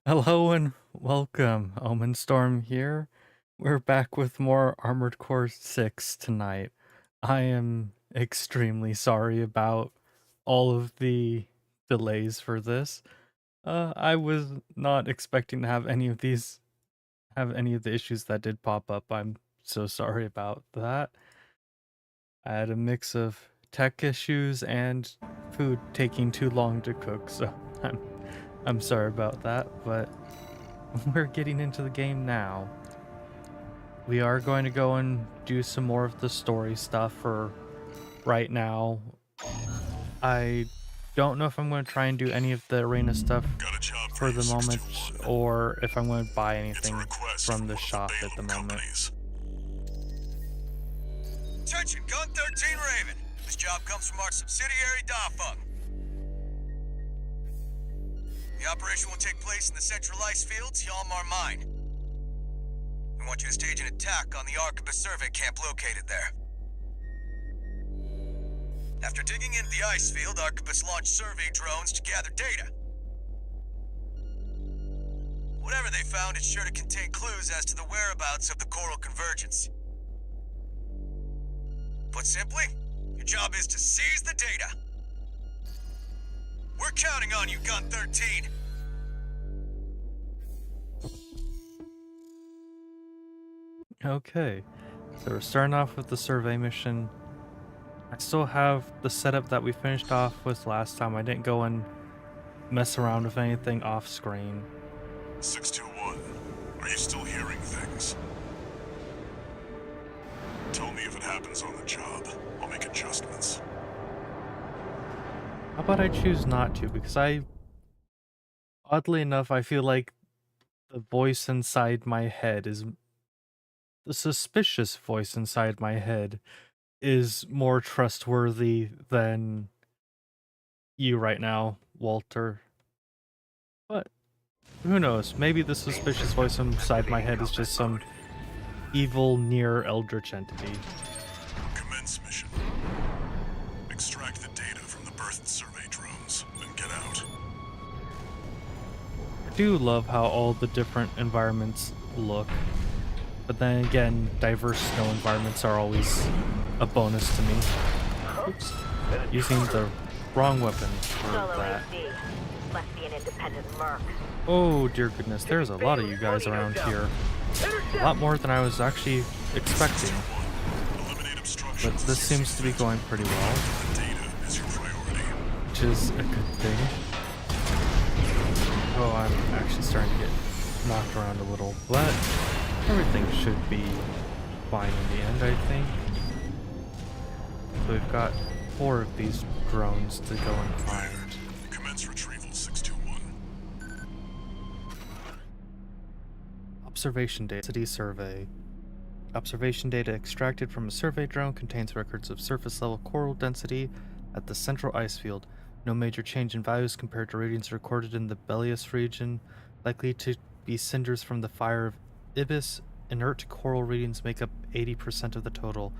Hello and welcome, Omen Storm here. We're back with more Armored Core 6 tonight. I am extremely sorry about all of the delays for this. I was not expecting to have any of the issues that did pop up. I'm so sorry about that. I had a mix of tech issues and food taking too long to cook, so I'm sorry about that, but we're getting into the game now. We are going to go and do some more of the story stuff for right now. I don't know if I'm going to try and do any of the arena stuff for the moment, or if I'm going to buy anything from the shop at the moment. Attention, Gun 13 Raven. This job comes from our subsidiary, Dafeng. The operation will take place in the central ice fields, Yalmar Mine. We want you to stage an attack on the Arquebus survey camp located there. After digging into the ice field, Arquebus launched survey drones to gather data. Whatever they found is sure to contain clues as to the whereabouts of the coral convergence. Put simply, your job is to seize the data. We're counting on you, Gun 13. Okay, so we're starting off with the survey mission. I still have the setup that we finished off with last time. I didn't go and mess around with anything off screen. 621, are you still hearing things? Tell me if it happens on the job. I'll make adjustments. How about I choose not to? Because oddly enough, I feel like the voice inside my head is... The suspicious voice inside my head is more trustworthy than you right now, Walter. But who knows? Maybe the suspicious voice inside my head is just some evil near eldritch entity. Commence mission. Extract the data from the birthed survey drones, then get out. I do love how all the different environments look. But then again, diverse snow environments are always a bonus to me. Oops. Using the wrong weapon for that. Must be an independent merc. Oh dear goodness, there's a lot of you guys around here. A lot more than I was actually expecting. But this seems to be going pretty well. Which is a good thing. Oh, I'm actually starting to get knocked around a little, but everything should be fine in the end, I think. So we've got 4 of these drones to go and find. Commence retrieval 621. Observation data. City survey. Observation data extracted from a survey drone contains records of surface level coral density at the central ice field. No major change in values compared to readings recorded in the Belius region, likely to be cinders from the fire of Ibis. Inert coral readings make up 80% of the total.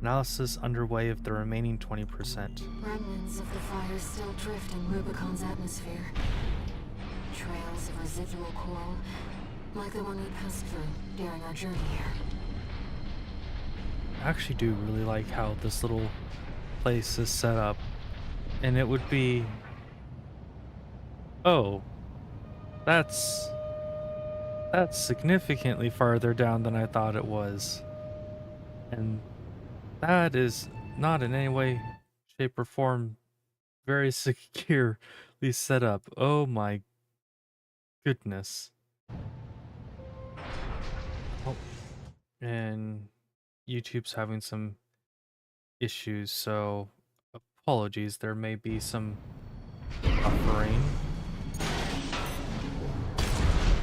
Analysis underway of the remaining 20%. Remnants of the fire still drift in Rubicon's atmosphere. Trails of residual coral, like the one we passed through during our journey here. I actually do really like how this little place is set up. And it would be... Oh. That's significantly farther down than I thought it was. And that is not in any way, shape, or form very securely set up. Oh my goodness. Oh. And YouTube's having some issues, so apologies. There may be some buffering.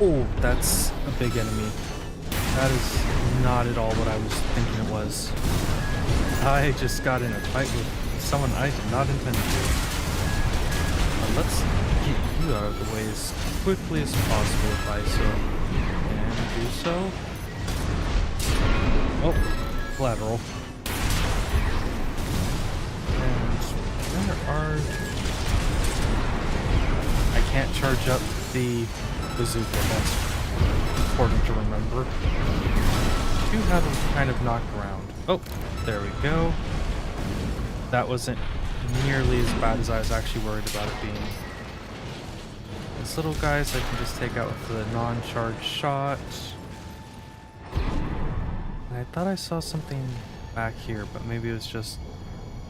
Oh, that's a big enemy. That is not at all what I was thinking it was. I just got in a fight with someone I did not intend to. Let's get you out of the way as quickly as possible if I so can do so. Oh, collateral. And there are... I can't charge up the bazooka, that's important to remember. Do have him kind of knocked around. Oh, there we go. That wasn't nearly as bad as I was actually worried about it being. These little guys I can just take out with the non-charged shot. And I thought I saw something back here, but maybe it was just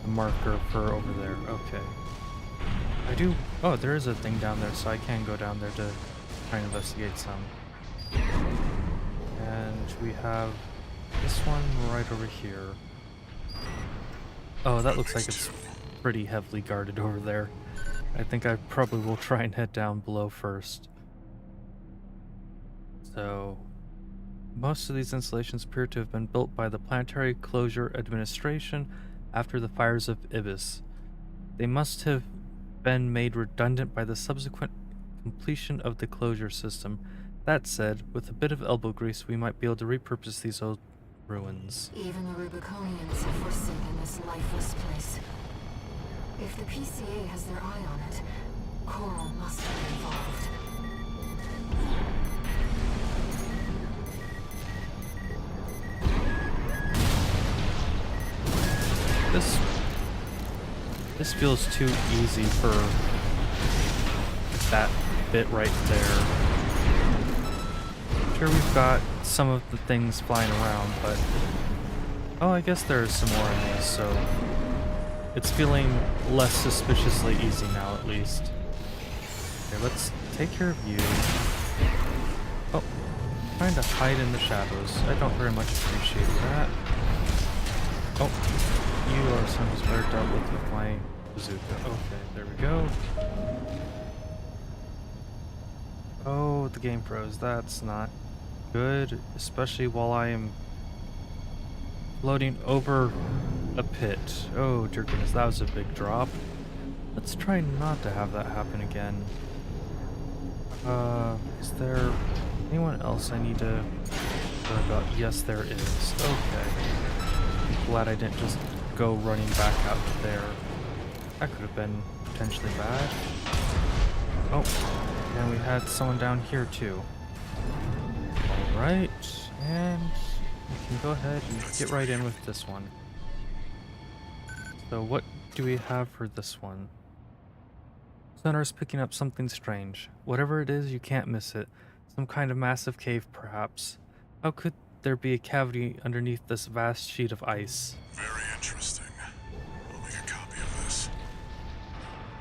the marker for over there. Okay. I do... Oh, there is a thing down there, so I can go down there to try and investigate some. And we have this one right over here. Oh, that looks like it's pretty heavily guarded over there. I think I probably will try and head down below first. So, most of these installations appear to have been built by the Planetary Closure Administration after the fires of Ibis. They must have been made redundant by the subsequent completion of the closure system. That said, with a bit of elbow grease, we might be able to repurpose these old ruins. Even the Rubiconians have forsaken this lifeless place. If the PCA has their eye on it, Coral must be involved. This feels too easy for that bit right there. Sure, we've got some of the things flying around, but oh, I guess there are some more in these, so it's feeling less suspiciously easy now, at least. Okay, let's take care of you. Oh, trying to hide in the shadows. I don't very much appreciate that. Oh, you are someone who's better dealt with my bazooka. Okay, there we go. Oh, the game froze. That's not good, especially while I am floating over a pit. Oh dear goodness, that was a big drop. Let's try not to have that happen again. Is there anyone else I need to worry about? Yes, there is. Okay. I'm glad I didn't just go running back out there. That could have been potentially bad. Oh, and we had someone down here too. Alright, and we can go ahead and get right in with this one. So what do we have for this one? Sonar's picking up something strange. Whatever it is, you can't miss it. Some kind of massive cave, perhaps. How could there be a cavity underneath this vast sheet of ice? Very interesting. I'll make a copy of this.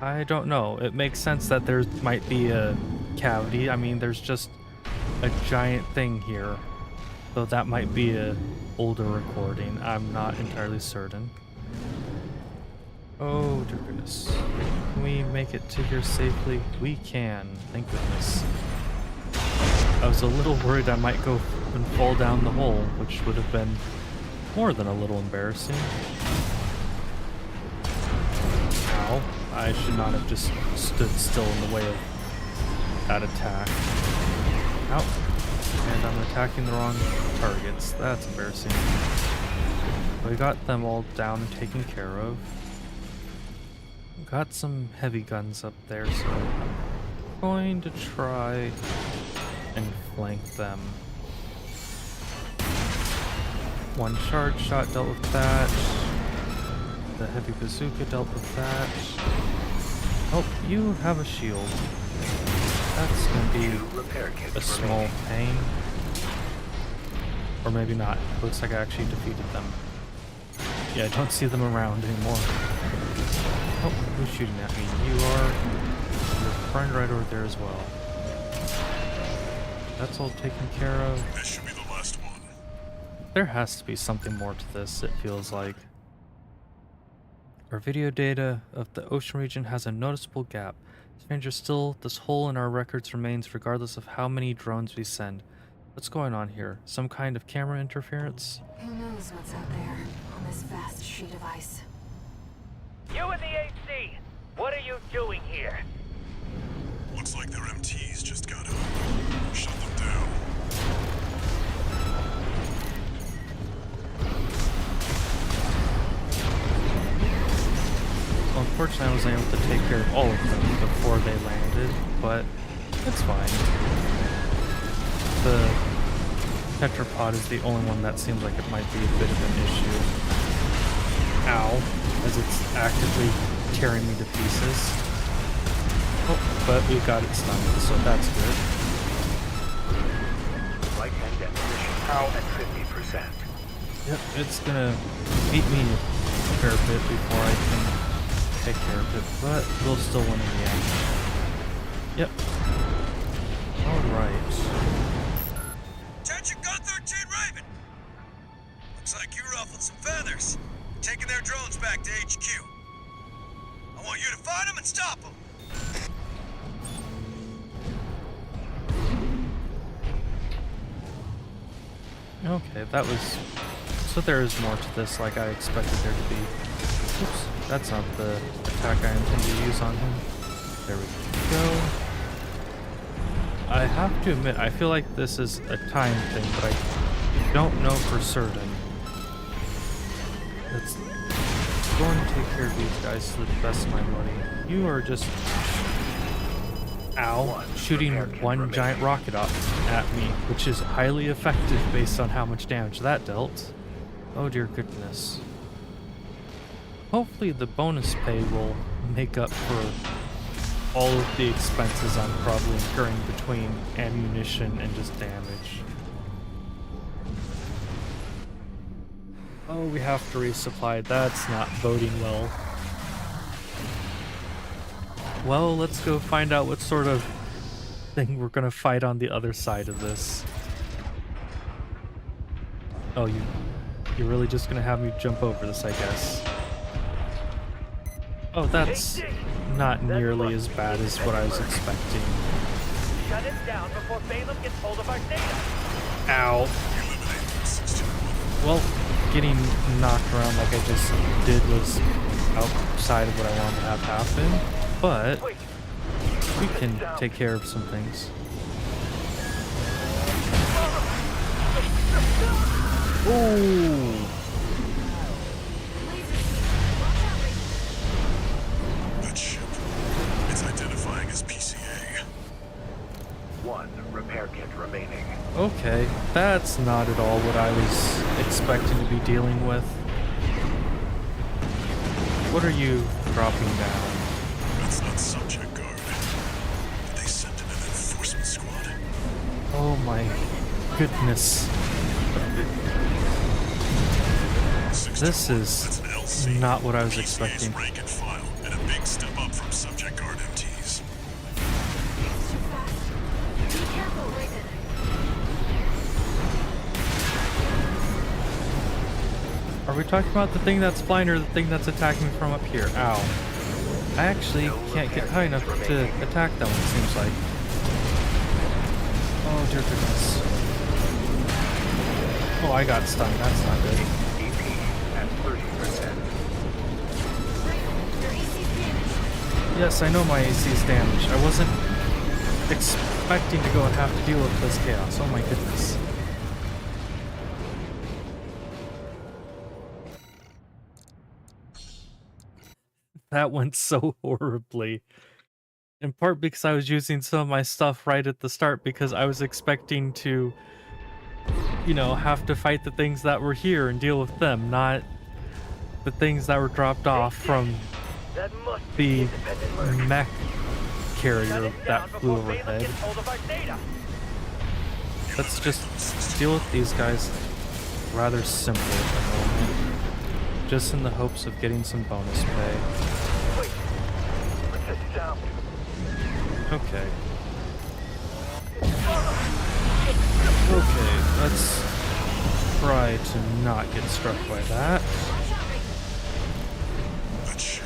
I don't know. It makes sense that there might be a cavity. I mean, there's just a giant thing here. Though that might be a older recording. I'm not entirely certain. Oh dear goodness. Can we make it to here safely? We can. Thank goodness. I was a little worried I might go and fall down the hole, which would have been more than a little embarrassing. Ow. I should not have just stood still in the way of that attack. Ow. And I'm attacking the wrong targets. That's embarrassing. We got them all down and taken care of. Got some heavy guns up there, so I'm going to try and flank them. One charge shot dealt with that. The heavy bazooka dealt with that. Oh, you have a shield. That's gonna be a small pain. Or maybe not. Looks like I actually defeated them. Yeah, I don't see them around anymore. Oh, who's shooting at me? You are. Your friend right over there as well. That's all taken care of. This should be the last one. There has to be something more to this, it feels like. Our video data of the ocean region has a noticeable gap. Stranger still, this hole in our records remains regardless of how many drones we send. What's going on here? Some kind of camera interference? Who knows what's out there on this vast sheet of ice? You and the AC! What are you doing here? Looks like their MTs just got out. Shut them down. Well, unfortunately, I was able to take care of all of them before they landed, but it's fine. the tetrapod is the only one that seems like it might be a bit of an issue. Ow, as it's actively tearing me to pieces. Oh, but we got it stunned, so that's good. Right hand demolition now at 50%. Yep, it's gonna beat me a fair bit before I can take care of it, but we'll still win in the end. Yep. Alright. Attention, Gun 13 Raven! Looks like you ruffled some feathers. Taking their drones back to HQ. I want you to find them and stop them. Okay, that was... So there is more to this like I expected there to be. Oops, that's not the attack I intend to use on him. There we go. I have to admit, I feel like this is a time thing, but I don't know for certain. Let's go and take care of these guys to the best of my ability. You are just... Ow, shooting one giant rocket up at me, which is highly effective based on how much damage that dealt. Oh dear goodness. Hopefully the bonus pay will make up for all of the expenses I'm probably incurring between ammunition and just damage. Oh, we have to resupply. That's not boding well. Well, let's go find out what sort of thing we're gonna fight on the other side of this. Oh, you're really just gonna have me jump over this, I guess. Oh, that's not nearly as bad as what I was expecting. Shut it down before Balaam gets hold of our data. Ow. Well, getting knocked around like I just did was outside of what I wanted to have happen, but we can take care of some things. Ooh. That ship. It's identifying as PCA. One repair kit remaining. Okay, that's not at all what I was expecting to be dealing with. What are you dropping down? That's not subject guard. Did they send in an enforcement squad? Oh my goodness. This is not what I was expecting. Rank and file, and a big step up from subject guard MTs. It's too fast. Be careful, Raven. Are we talking about the thing that's flying or the thing that's attacking me from up here? Ow. I actually can't get high enough to attack that one, it seems like. Oh dear goodness. Oh, I got stunned. That's not good. EP at 30%. Raven, your AC's damaged. Yes, I know my AC is damaged. I wasn't expecting to go and have to deal with this chaos. Oh my goodness. That went so horribly. In part because I was using some of my stuff right at the start because I was expecting to, you know, have to fight the things that were here and deal with them, not the things that were dropped off from That must the independent merc. mech Shut carrier it that down flew before Balaam overhead. gets hold of our data. Let's just deal with these guys rather simply at the moment, just in the hopes of getting some bonus pay. Wait. Put this down. Okay. Okay, let's try to not get struck by that. That ship.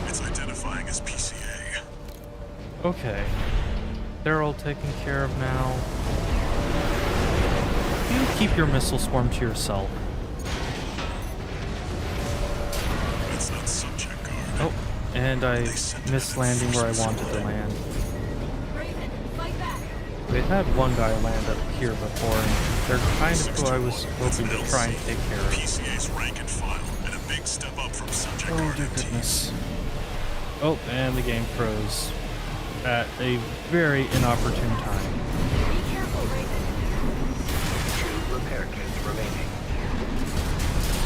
It's identifying as PCA. Okay. They're all taken care of now. You keep your missile swarm to yourself. That's not subject guard. Oh, and I missed landing where I wanted to land. Raven, fight back. They had one guy land up here before, and they're kind of who I was hoping to try and take care of. PCA's rank and file, and a big step up from subject Oh guard dear MTs. goodness. Oh, and the game froze at a very inopportune time. Be careful, Raven. repair kits remaining.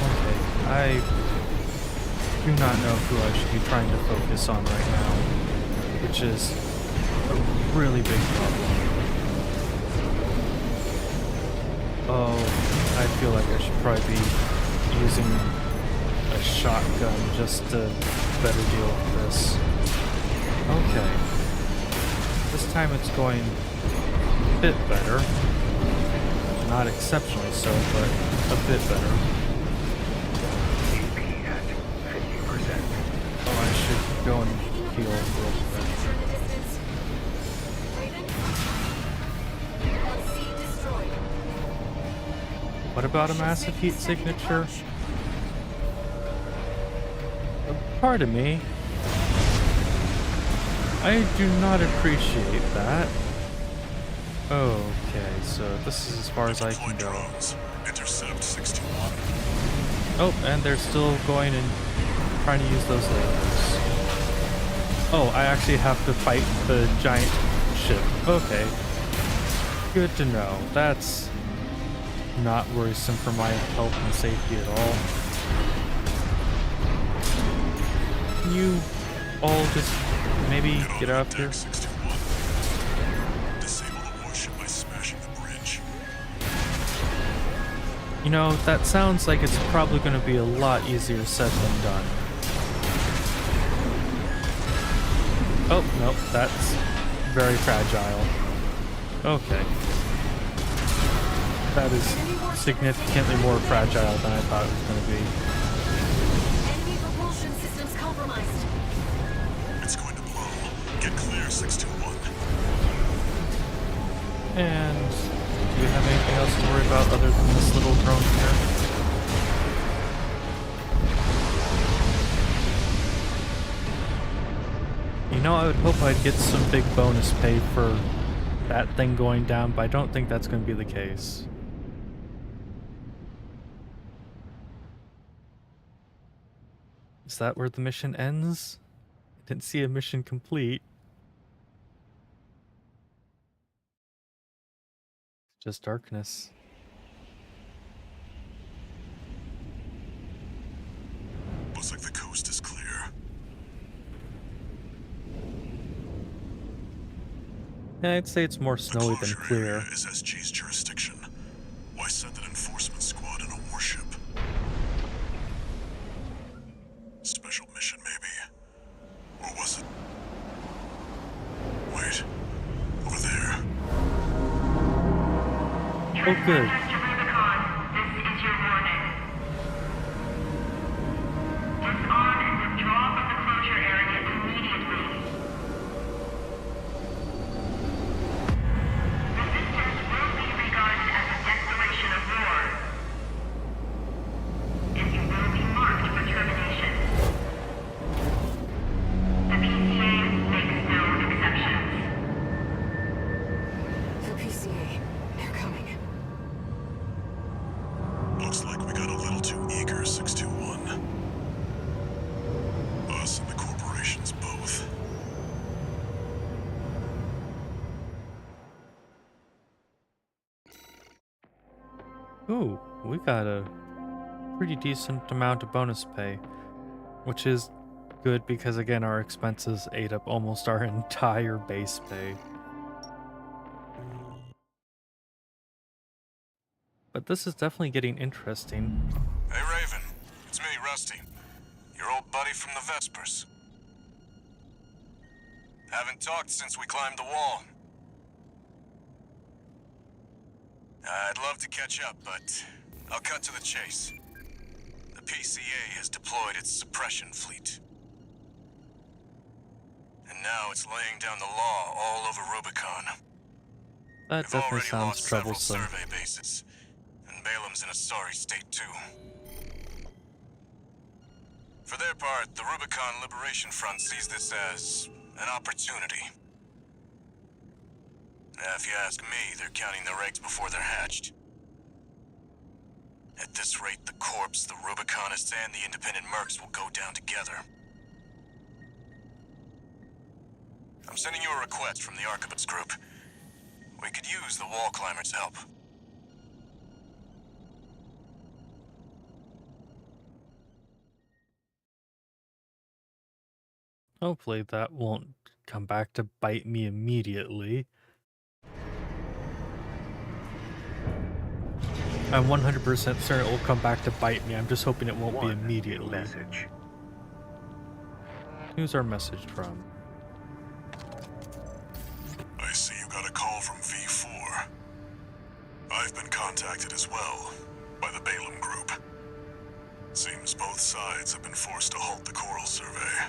Okay, I do not know who I should be trying to focus on right now, which is a really big problem. Oh, I feel like I should probably be using a shotgun just to better deal with this. Okay. This time it's going a bit better. Not exceptionally so, but a bit better. AP at 50%. Oh, I should go and heal a little bit. Signature in the distance. Raven? One seed destroyed. What about a massive heat signature? Pardon me. I do not appreciate that. Okay, so this is as far as I can Deploy go. drones. Intercept 61. Oh, and they're still going and trying to use those lasers. Oh, I actually have to fight the giant ship. Okay. Good to know. That's not worrisome for my health and safety at all. Can you all just maybe get out of here? Deck 61. Disable the warship by smashing the bridge. You know, that sounds like it's probably going to be a lot easier said than done. Oh, nope, that's very fragile. Okay. That is significantly more fragile than I thought it was going to be. Enemy propulsion systems compromised. It's going to blow. Get clear, 621. And do you have anything else to worry about other than this little drone here? You know, I would hope I'd get some big bonus pay for that thing going down, but I don't think that's going to be the case. Is that where the mission ends? I didn't see a mission complete. Just darkness. Looks like the coast is clear. Yeah, I'd say it's more The snowy than closure clear. area is SG's jurisdiction. Why send an enforcement squad in a warship? Special mission, maybe. Or was it? Wait. Over there. Oh, good. Mr. Rubicon, this is your warning. Disarm and withdraw from the closure area immediately. Resistance will be regarded as a declaration of war. And you will be marked for termination. The PCA makes no exceptions. The PCA. They're coming. Looks like we got a little too eager, 621. Us and the corporations both. Ooh, we got a pretty decent amount of bonus pay, which is good because, again, our expenses ate up almost our entire base pay. But this is definitely getting interesting. Hey, Raven. It's me, Rusty. Your old buddy from the Vespers. Haven't talked since we climbed the wall. I'd love to catch up, but I'll cut to the chase. The PCA has deployed its suppression fleet. And now it's laying down the law all over Rubicon. That We've definitely already sounds lost several troublesome. survey bases, and Balaam's in a sorry state too. For their part, the Rubicon Liberation Front sees this as an opportunity. If you ask me, they're counting their eggs before they're hatched. At this rate, the Corps, the Rubiconists, and the independent mercs will go down together. I'm sending you a request from the Archivists group. We could use the wall climbers' help. Hopefully that won't come back to bite me immediately. I'm 100% certain it will come back to bite me. I'm just hoping it won't be New immediately. message. Who's our message from? I see you got a call from V4. I've been contacted as well, by the Balaam Group. Seems both sides have been forced to halt the coral survey.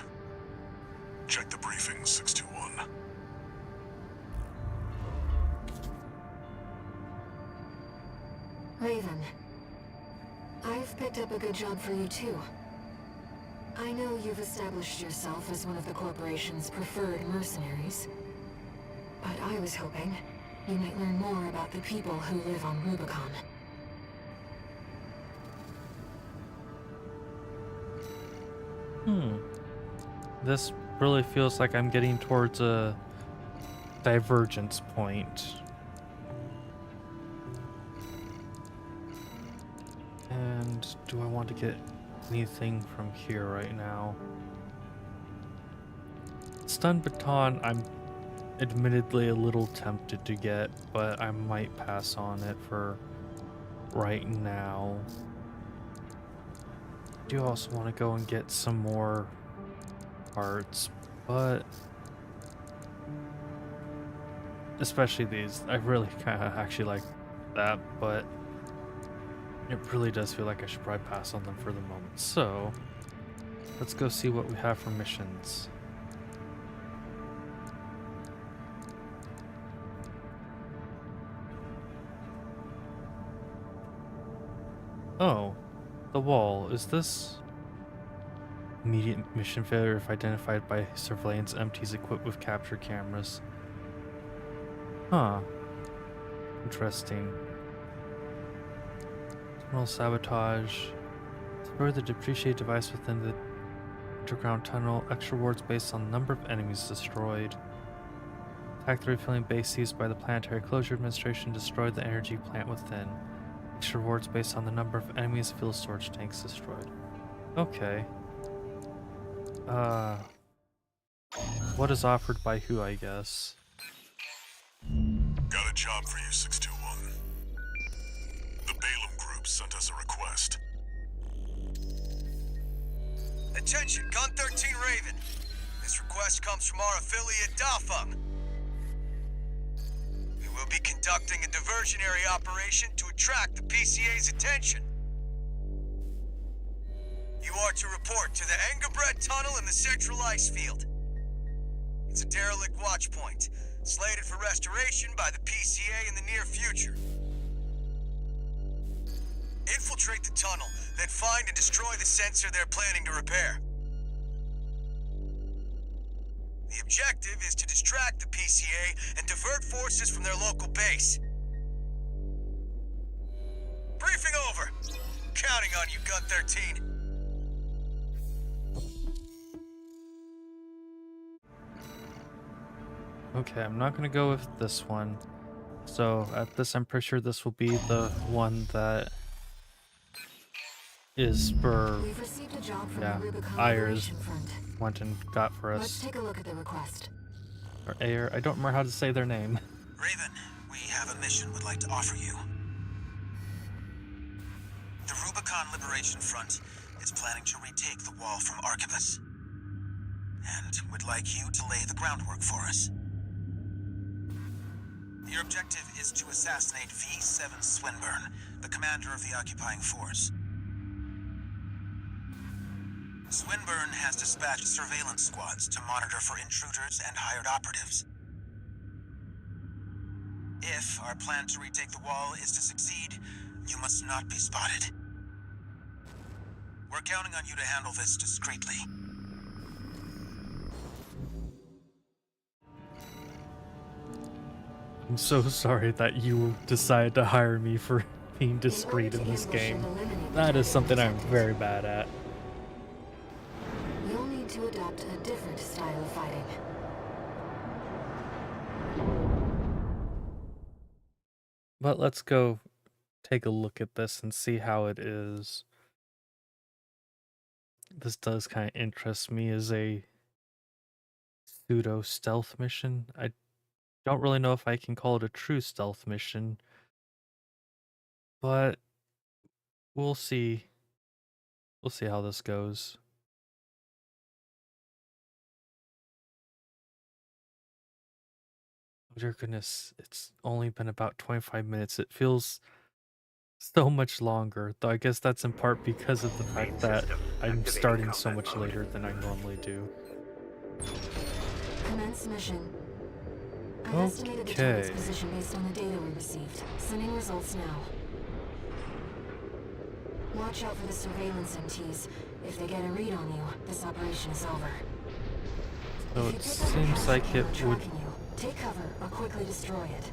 Check the briefing, 621. Raven, I've picked up a good job for you too. I know you've established yourself as one of the corporation's preferred mercenaries. But I was hoping you might learn more about the people who live on Rubicon. This really feels like I'm getting towards a divergence point. And do I want to get anything from here right now? Stun Baton, I'm admittedly a little tempted to get, but I might pass on it for right now. I do also want to go and get some more parts, but especially these. I really kind of actually like that, but it really does feel like I should probably pass on them for the moment. So let's go see what we have for missions. Oh, the wall. Is this immediate mission failure if identified by surveillance empties equipped with capture cameras? Huh. Interesting. Tunnel sabotage. Destroy the depreciate device within the underground tunnel. Extra rewards based on the number of enemies destroyed. Attack the refilling base seized by the Planetary Closure Administration. Destroy the energy plant within. Extra rewards based on the number of enemies fuel storage tanks destroyed. Okay. What is offered by who, I guess? Got a job for you, 621. The Balaam Group sent us a request. Attention, Gun 13 Raven. This request comes from our affiliate Dafeng. We will be conducting a diversionary operation to attract the PCA's attention. You are to report to the Engebret Tunnel in the Central Ice Field. It's a derelict watch point, slated for restoration by the PCA in the near future. Infiltrate the tunnel, then find and destroy the sensor they're planning to repair. The objective is to distract the PCA and divert forces from their local base. Briefing over. Counting on you, Gun 13. Okay, I'm not gonna go with this one. So at this, I'm pretty sure this will be the one that is for We've received a job from yeah, the Rubicon Ayers Liberation Front. went and got for Let's us. take a look at the request. Or Ayer, I don't remember how to say their name. Raven, we have a mission we'd like to offer you. The Rubicon Liberation Front is planning to retake the wall from Archibus. And would like you to lay the groundwork for us. Your objective is to assassinate V7 Swinburne, the commander of the occupying force. Swinburne has dispatched surveillance squads to monitor for intruders and hired operatives. If our plan to retake the wall is to succeed, you must not be spotted. We're counting on you to handle this discreetly. I'm so sorry that you decided to hire me for being discreet in this game. That is something I'm very bad at. You'll need to adopt a different style of fighting. But let's go take a look at this and see how it is. This does kind of interest me as a pseudo stealth mission. I don't really know if I can call it a true stealth mission, but we'll see. We'll see how this goes. Oh dear goodness, it's only been about 25 minutes. It feels so much longer, though I guess that's in part because of the fact that I'm starting so much later than I normally do. Commence mission. I've estimated the target's Okay. position based on the data we received. Sending results now. Watch out for the surveillance MTs. If they get a read on you, this operation is over. So If it you pick up a seems capture like it camera would. tracking you, take cover or quickly destroy it.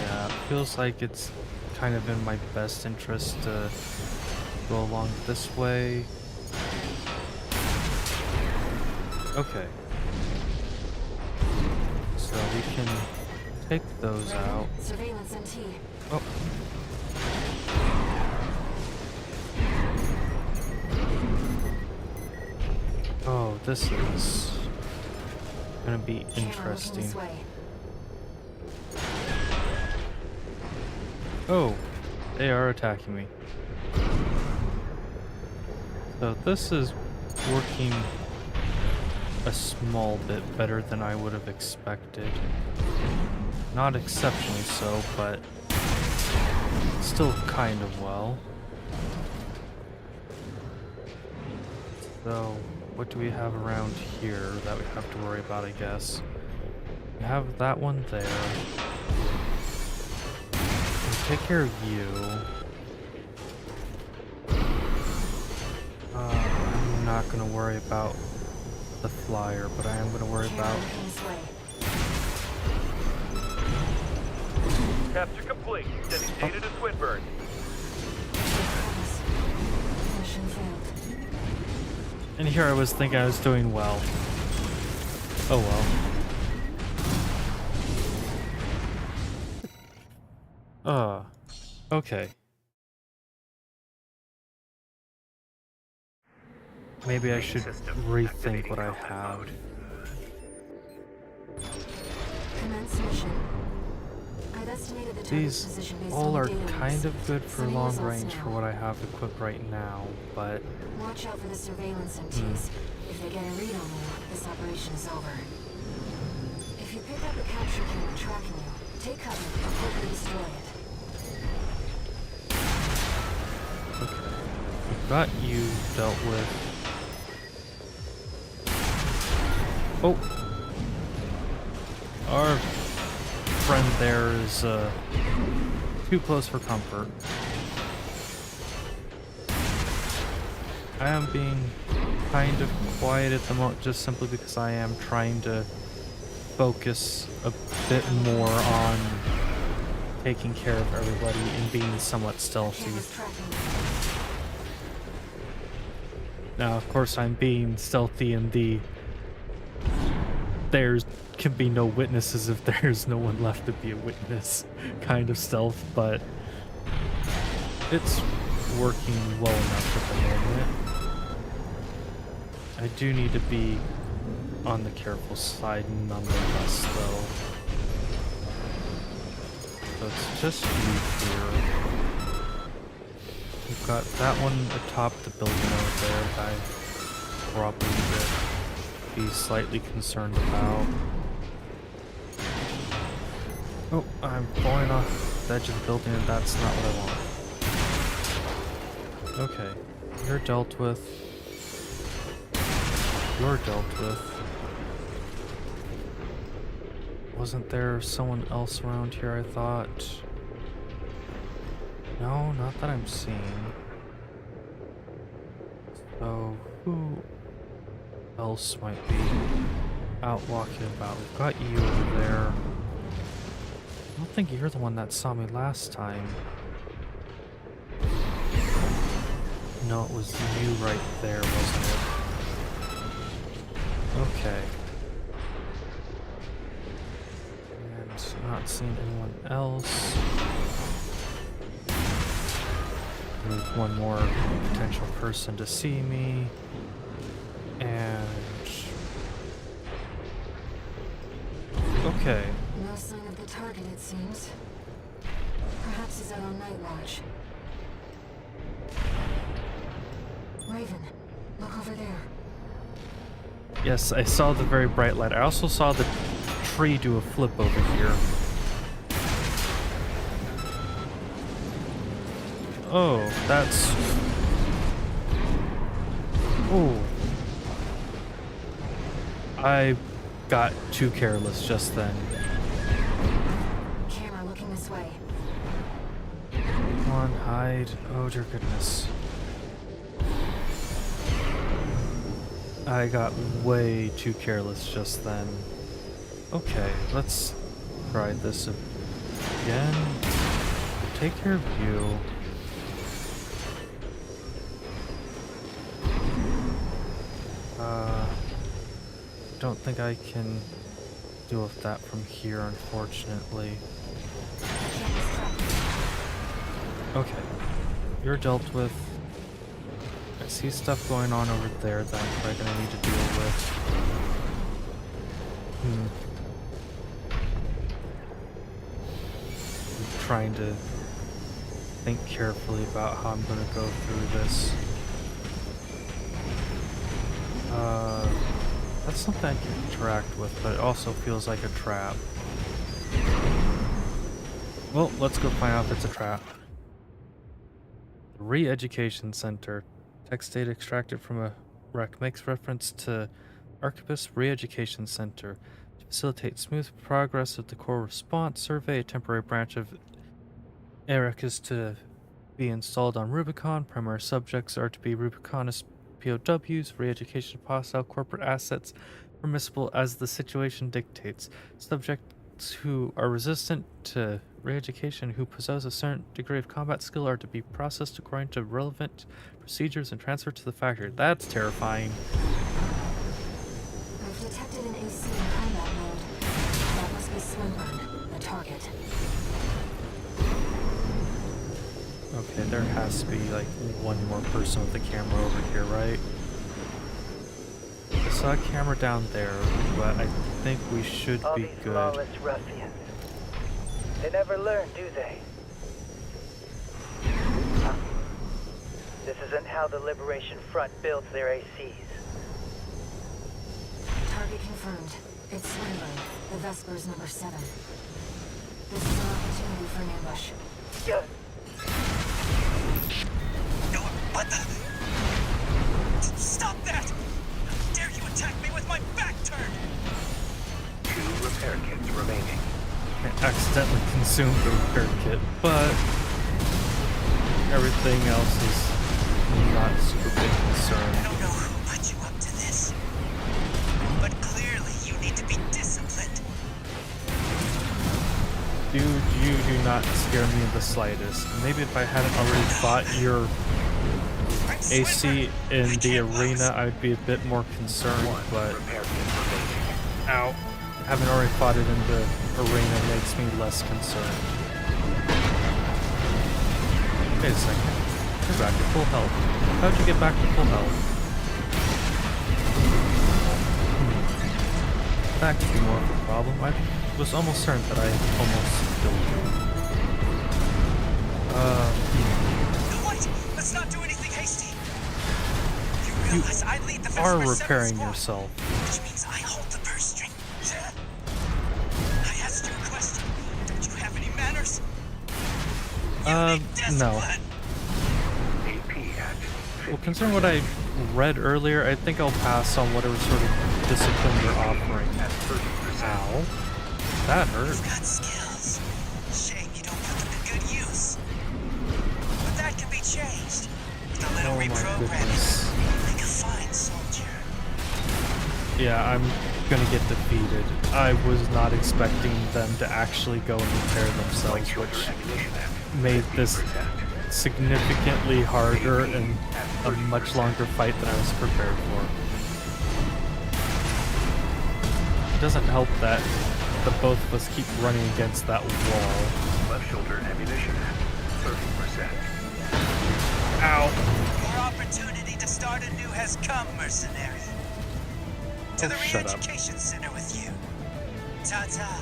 Yeah, it feels like it's kind of in my best interest to go along this way. Okay. So we can take those out. Surveillance MT. Oh. Oh, this is gonna be Camera looking interesting. this way. Oh, they are attacking me. So this is working a small bit better than I would have expected. Not exceptionally so, but still kind of well. So, what do we have around here that we have to worry about, I guess? We have that one there. We'll take care of you. I'm not gonna worry about the flyer, but I am gonna worry Camera about... looking this way. Capture complete. Sending data to Swinburne. Promise. Mission failed. And here I was thinking I was doing well. Oh well. Okay. Maybe I should rethink what I have. Commence mission. I've estimated the target's These position based all on are the data we kind of received. good for Sending long results range for now. what I have equipped right now, but Watch out for the surveillance MTs. If they get a read on you, this operation is over. If you pick up a capture camera tracking you, take cover or quickly destroy it. we've got you dealt with. Oh! Our friend there is too close for comfort. I am being kind of quiet at the moment just simply because I am trying to focus a bit more on taking care of everybody and being somewhat stealthy. Camera's tracking you. Now, of course, I'm being stealthy in the there can be no witnesses if there's no one left to be a witness kind of stealth, but it's working well enough at the moment. I do need to be on the careful side nonetheless, though. So it's just you here. We've got that one atop the building over there that I probably need to be slightly concerned about. Oh, I'm falling off the edge of the building and that's not what I want. Okay, you're dealt with. You're dealt with. Wasn't there someone else around here, I thought? No, not that I'm seeing. So, who else might be out walking about? We've got you over there. I don't think you're the one that saw me last time. No, it was you right there, wasn't it? Okay. And not seeing anyone else. There's one more potential person to see me. And Okay. No sign of the target, it seems. Perhaps he's out on night watch. Raven, look over there. Yes, I saw the very bright light. I also saw the tree do a flip over here. Oh, that's... Oh. I got too careless just then. Camera looking this way. Come on, hide. Oh, dear goodness. I got way too careless just then. Okay, let's try this again. Take care of you. Don't think I can deal with that from here, unfortunately. Okay, you're dealt with. I see stuff going on over there that I'm probably gonna need to deal with. I'm trying to think carefully about how I'm gonna go through this. That's something I can interact with, but it also feels like a trap. Well, let's go find out if it's a trap. The Re-Education Center. Text data extracted from a wreck makes reference to Archibus Re-Education Center. To facilitate smooth progress of the core response survey, a temporary branch of ERIC is to be installed on Rubicon. Primary subjects are to be Rubiconist POWs, re-education of hostile corporate assets, permissible as the situation dictates. Subjects who are resistant to re-education, who possess a certain degree of combat skill, are to be processed according to relevant procedures and transferred to the factory. That's terrifying. I've detected an AC in combat mode. That must be Swinburne, the target. Okay, there has to be like one more person with the camera over here, right? I saw a camera down there, but I think we should All be these good. lawless ruffians. They never learn, do they? Huh. This isn't how the Liberation Front builds their ACs. Target confirmed. It's Swinburne, the Vespers number 7. This is an opportunity for an ambush. Yeah. No, what the? Stop that! How dare you attack me with my back turned? 2 repair kits remaining. I accidentally consumed the repair kit, but everything else is not super big I concern. don't know who put you up to this, but clearly you need to be disciplined. Dude, you do not scare me in the slightest. Maybe if I hadn't already fought your I'm AC Swinburne. in I the can't lose. arena, I'd be a bit more concerned, but Repair kit remaining. ow. Having already fought it in the arena makes me less concerned. Wait a second. You're back to full health. How'd you get back to full health? That could be more of a problem. I was almost certain that I almost killed you. No, wait! Let's not do anything hasty. You realize I lead the Are Vesper 7 repairing squad, yourself. which means I hold the purse string. I asked you a question. Don't you have any manners? You need No. discipline. AP at Well, considering what I read earlier, I think I'll pass on whatever sort of discipline you're offering. at 30%. Ow. That hurt. You've got skills. Shame you don't put them to good use. But that can be changed. With a little Oh my reprogramming. goodness. Like a fine soldier. Yeah, I'm gonna get defeated. I was not expecting them to actually go and repair themselves, which made this significantly harder and a much longer fight than I was prepared for. It doesn't help that the both of us keep running against that wall. Left shoulder ammunition at 30%. Ow! Your opportunity to start anew has come, mercenary. To Oh, the shut up. re-education center with you. Ta-ta.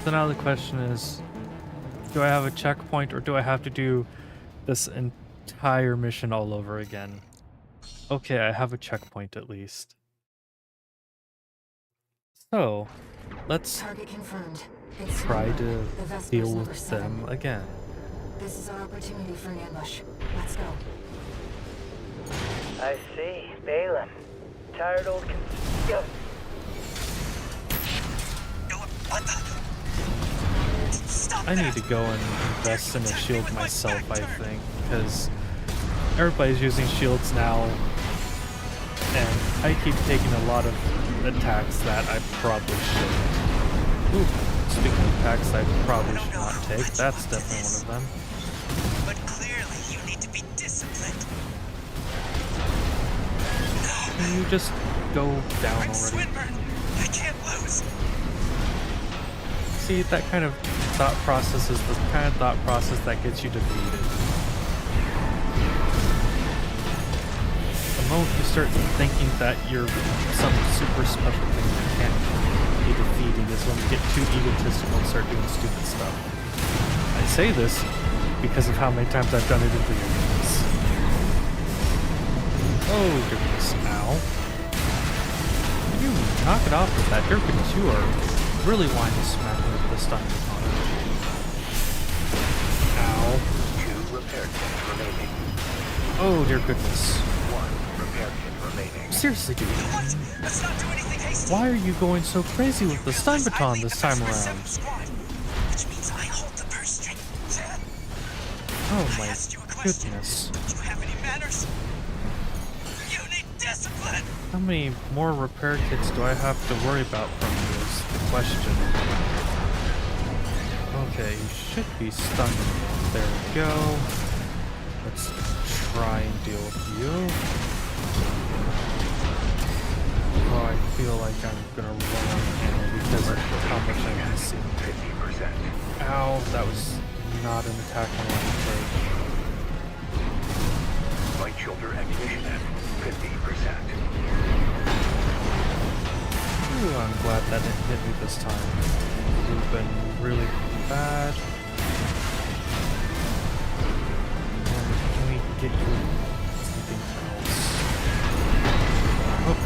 So now the question is, do I have a checkpoint or do I have to do this entire mission all over again? Okay, I have a checkpoint at least. So, let's Target confirmed. It's try Swinburne, to the Vesper's deal number with 7. them again. This is our opportunity for an ambush. Let's go. I see. Balaam. Tired old Yo. What the? Stop I need that! to go and invest in a shield myself, I think, because everybody's using shields now, and I keep taking a lot of attacks that I probably shouldn't. Ooh, speaking of attacks I probably should not take, that's definitely one of them. But clearly you need to be disciplined. Can you just go down Quick, already? Swinburne! I can't lose! See, that kind of thought process is the kind of thought process that gets you defeated. The moment you start thinking that you're some super special thing that can't be defeated is when you get too egotistical and start doing stupid stuff. I say this because of how many times I've done it in video games. Oh goodness, ow. Can you knock it off with that? Your goodness, you are really wanting to smack me with the stun on it. Ow. 2 repair kits remaining. Oh dear goodness. 1 repair kit remaining. Seriously, dude. What? Let's not do anything hasty. Why are you going so crazy with the stun baton this time around? Which means I hold the purse string. Oh I my asked you a question. goodness. Do you have any manners? You need discipline! How many more repair kits do I have to worry about from you is the question. Okay, you should be stunned. There we go. Let's try and deal with you. Oh, I feel like I'm gonna run out of ammo because of how much I can see. 50%. Ow, that was not an attack I want to take. Light shoulder ammunition at 50%. Ooh, I'm glad that didn't hit me this time. It would have been really bad. And can we get you something else? Oh,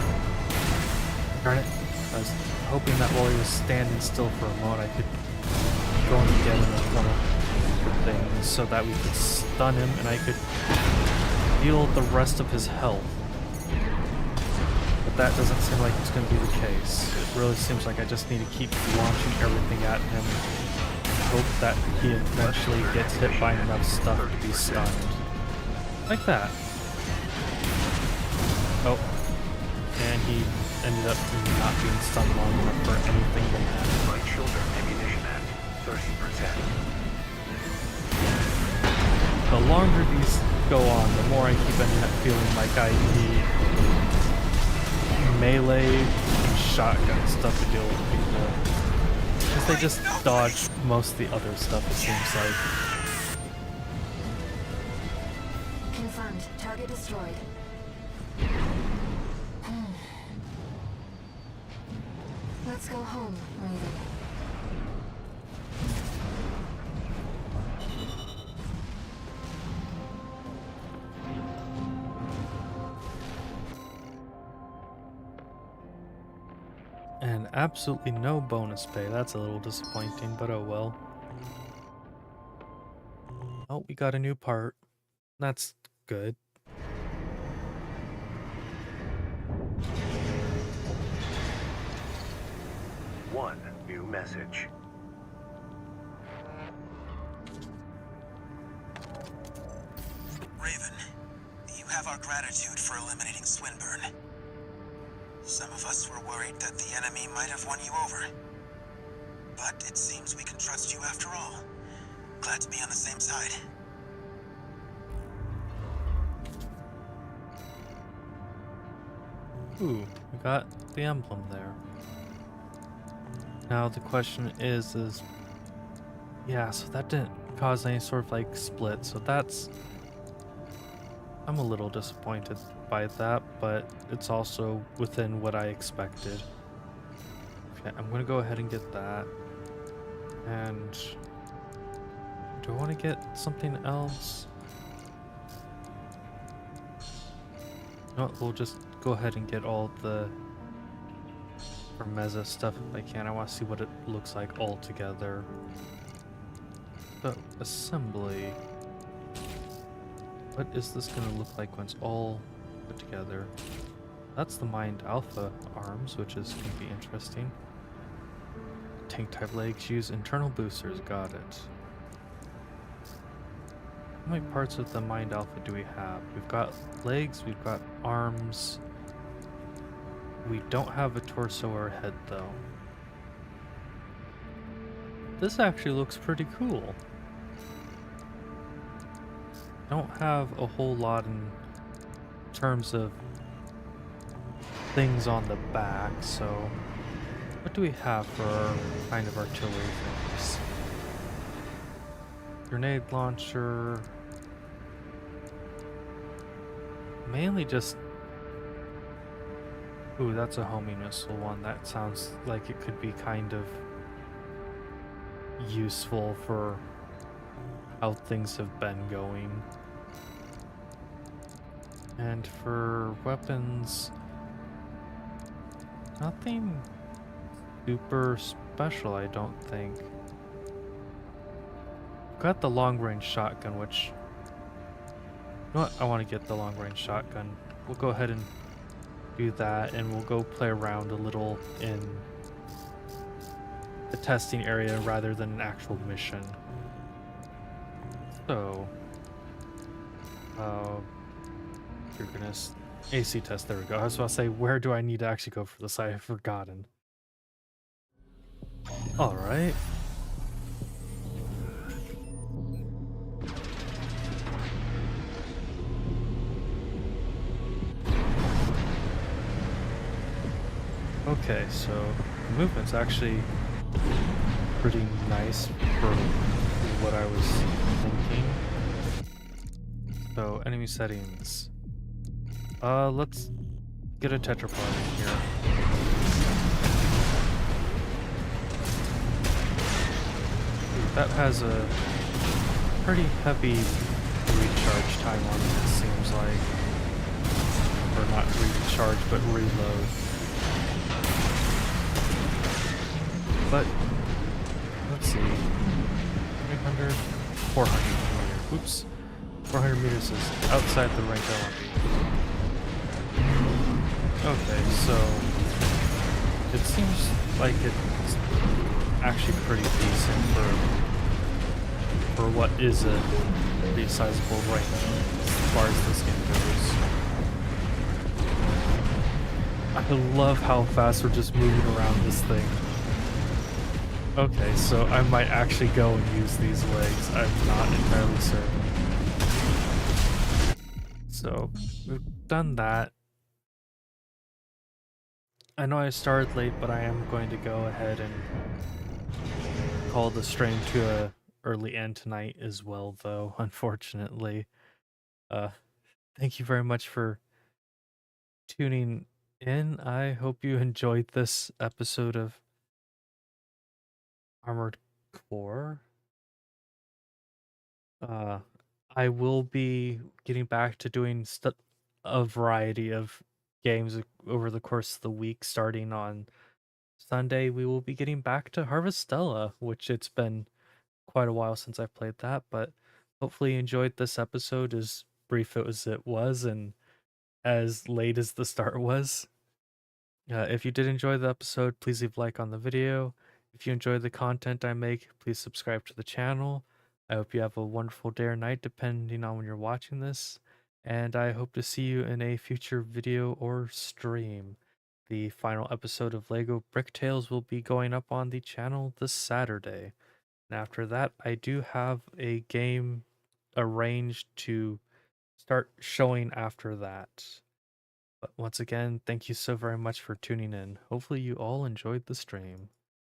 darn it. I was hoping that while he was standing still for a moment I could go and get him with one of the things so that we could stun him and I could heal the rest of his health. But that doesn't seem like it's going to be the case. It really seems like I just need to keep launching everything at him and hope that he eventually gets hit by enough stuff to be stunned. Like that. Oh. And he ended up not being stunned long enough for anything than that. Light shoulder ammunition at 30%. The longer these go on, the more I keep ending up feeling like I need melee and shotgun stuff to deal with people. Because they just dodge most of the other stuff, it seems like. Confirmed. Target destroyed. Let's go home, Raven. And absolutely no bonus pay. That's a little disappointing, but oh well. Oh, we got a new part. That's good. One new message. Raven, you have our gratitude for eliminating Swinburne. Some of us were worried that the enemy might have won you over. But it seems we can trust you after all. Glad to be on the same side. Ooh, we got the emblem there. Now the question is, yeah, so that didn't cause any sort of like split, so that's, I'm a little disappointed by that, but it's also within what I expected. Okay, I'm gonna go ahead and get that. And do I want to get something else? No, we'll just go ahead and get all the Hermeza stuff if I can. I want to see what it looks like all together. So, assembly. What is this going to look like when it's all put together? That's the Mind Alpha arms, which is going to be interesting. Tank type legs use internal boosters, got it. How many parts of the Mind Alpha do we have? We've got legs, we've got arms. We don't have a torso or a head though. This actually looks pretty cool. Don't have a whole lot in terms of things on the back, so what do we have for our kind of artillery things? Grenade launcher. Mainly just... Ooh, that's a homing missile one. That sounds like it could be kind of useful for how things have been going. And for weapons, nothing super special, I don't think. Got the long-range shotgun, which... You know what? I want to get the long-range shotgun. We'll go ahead and do that, and we'll go play around a little in the testing area rather than an actual mission. So... Your goodness. AC test, there we go. I was about to say, where do I need to actually go for this? I have forgotten. Alright. Okay, so the movement's actually pretty nice for what I was thinking. So, enemy settings. Let's get a tetrapod in here. That has a pretty heavy recharge time on it, it seems like. Or not recharge, but reload. But, let's see. 300, 400 meters. Oops. 400 meters is outside the range I want to be. Okay, so it seems like it's actually pretty decent for what is a pretty sizable range as far as this game goes. I love how fast we're just moving around this thing. Okay, so I might actually go and use these legs. I'm not entirely certain. So we've done that. I know I started late, but I am going to go ahead and call the stream to a early end tonight as well, though, unfortunately. Thank you very much for tuning in. I hope you enjoyed this episode of Armored Core. I will be getting back to doing a variety of games over the course of the week. Starting on Sunday, we will be getting back to Harvestella, which it's been quite a while since I've played that, but hopefully you enjoyed this episode, as brief as it was and as late as the start was. If you did enjoy the episode, please leave a like on the video. If you enjoy the content I make, please subscribe to the channel. I hope you have a wonderful day or night, depending on when you're watching this. And I hope to see you in a future video or stream. The final episode of LEGO Brick Tales will be going up on the channel this Saturday. And after that, I do have a game arranged to start showing after that. But once again, thank you so very much for tuning in. Hopefully you all enjoyed the stream.